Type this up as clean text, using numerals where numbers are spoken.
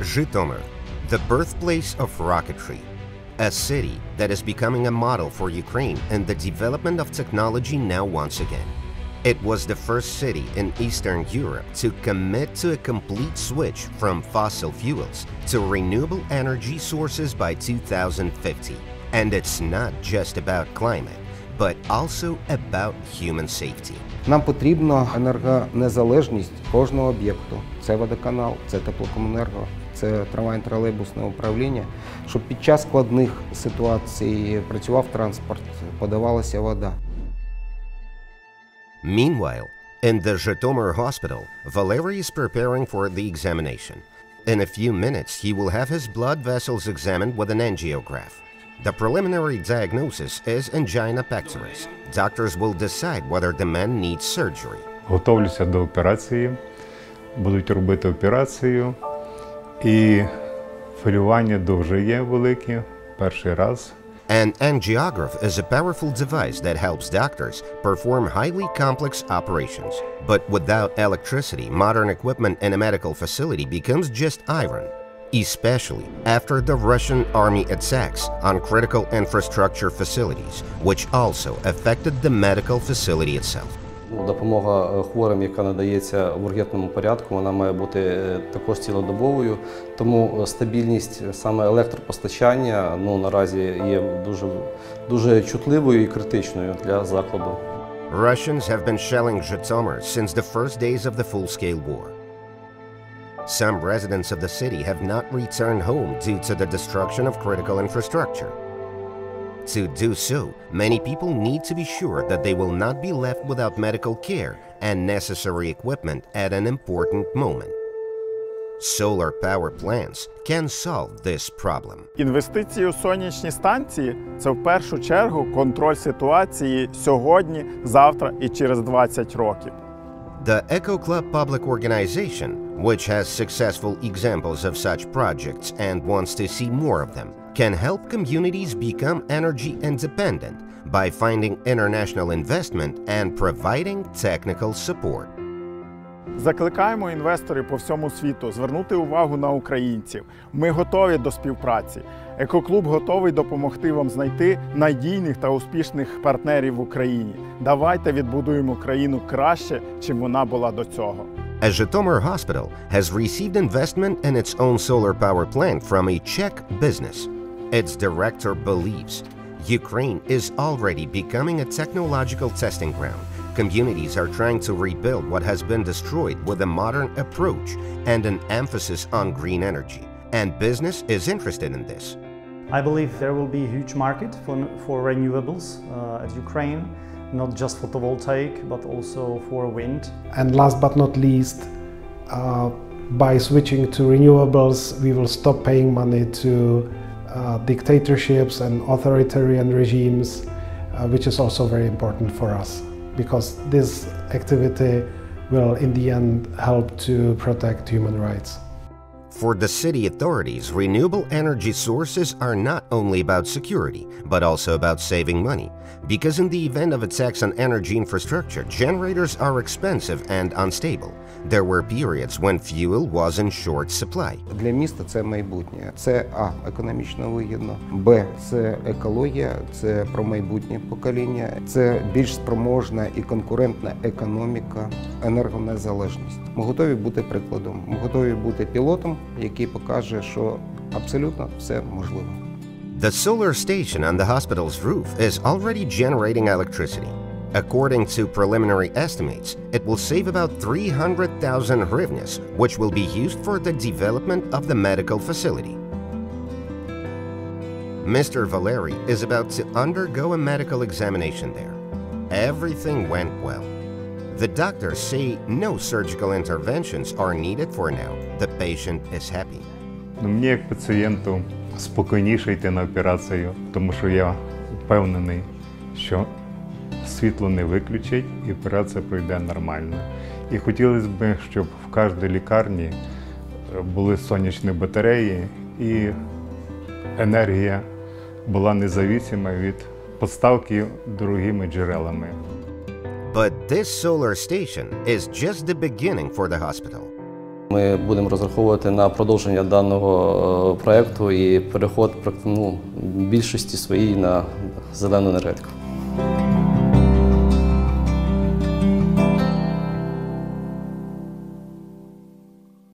Žytomyru, the birthplace of rocketry, a city that is becoming a model for Ukraine in the development of technology now once again. It was the first city in Eastern Europe to commit to a complete switch from fossil fuels to renewable energy sources by 2050. And it's not just about climate, but also about human safety. Нам потрібна енергонезалежність кожного об'єкту. Це водоканал, це теплокомуненерго, це трамвайно-тролейбусне управління, щоб під час складних ситуацій працював транспорт, подавалася вода. Meanwhile, in the Žytomyru hospital, Valery is preparing for the examination. In a few minutes, he will have his blood vessels examined with an angiograph. The preliminary diagnosis is angina pectoris. Doctors will decide whether the man needs surgery. Готовлюся до операції, будуть робити операцію, і хвилювання дуже є велике, перший раз. An angiograph is a powerful device that helps doctors perform highly complex operations. But without electricity, modern equipment in a medical facility becomes just iron, especially after the Russian army attacks on critical infrastructure facilities, which also affected the medical facility itself. Допомога хворим, яка надається в ургентному порядку, вона має бути також цілодобовою, тому стабільність саме електропостачання наразі є дуже чутливою і критичною для закладу. Russians have been shelling Žytomyr since the first days of the full-scale war. Some residents of the city have not returned home due to the destruction of critical infrastructure. To do so, many people need to be sure that they will not be left without medical care and necessary equipment at an important moment. Solar power plants can solve this problem. Інвестиції у сонячні станції – це в першу чергу контроль ситуації сьогодні, завтра і через 20 років. The Eco Club public organization, which has successful examples of such projects and wants to see more of them, can help communities become energy independent by finding international investment and providing technical support. Закликаємо інвесторів по всьому світу звернути увагу на українців. Ми готові до співпраці. Екоклуб готовий допомогти вам знайти надійних та успішних партнерів в Україні. Давайте відбудуємо країну краще, чим вона була до цього. A Žytomyr hospital has received investment in its own solar power plant from a Czech business. Its director believes Ukraine is already becoming a technological testing ground. Communities are trying to rebuild what has been destroyed with a modern approach and an emphasis on green energy. And business is interested in this. I believe there will be a huge market for renewables at Ukraine, not just photovoltaic, but also for wind. And last but not least, by switching to renewables, we will stop paying money to dictatorships and authoritarian regimes, which is also very important for us, because this activity will in the end help to protect human rights. For the city authorities, renewable energy sources are not only about security, but also about saving money. Because in the event of attacks on energy infrastructure, generators are expensive and unstable. There were periods when fuel was in short supply. Для міста це майбутнє. Це економічно вигідно, б, це екологія, це про майбутнє покоління, це більш спроможна і конкурентна економіка, енергонезалежність. Ми готові бути прикладом, ми готові бути пілотом, який покаже, що абсолютно все можливо. The solar station on the hospital's roof is already generating electricity. According to preliminary estimates, it will save about 300,000 hryvnias, which will be used for the development of the medical facility. Mr. Valery is about to undergo a medical examination there. Everything went well. The doctors say no surgical interventions are needed for now. The patient is happy. Мені як пацієнту спокійніше йти на операцію, тому що я впевнений, що світло не виключить і операція пройде нормально. І хотілося б, щоб в кожній лікарні були сонячні батареї і енергія була незалежна від поставки дорогими джерелами. But this solar station is just the beginning for the hospital. Ми будемо розраховувати на продовження даного проєкту і переход більшості своїй на зелену енергетику.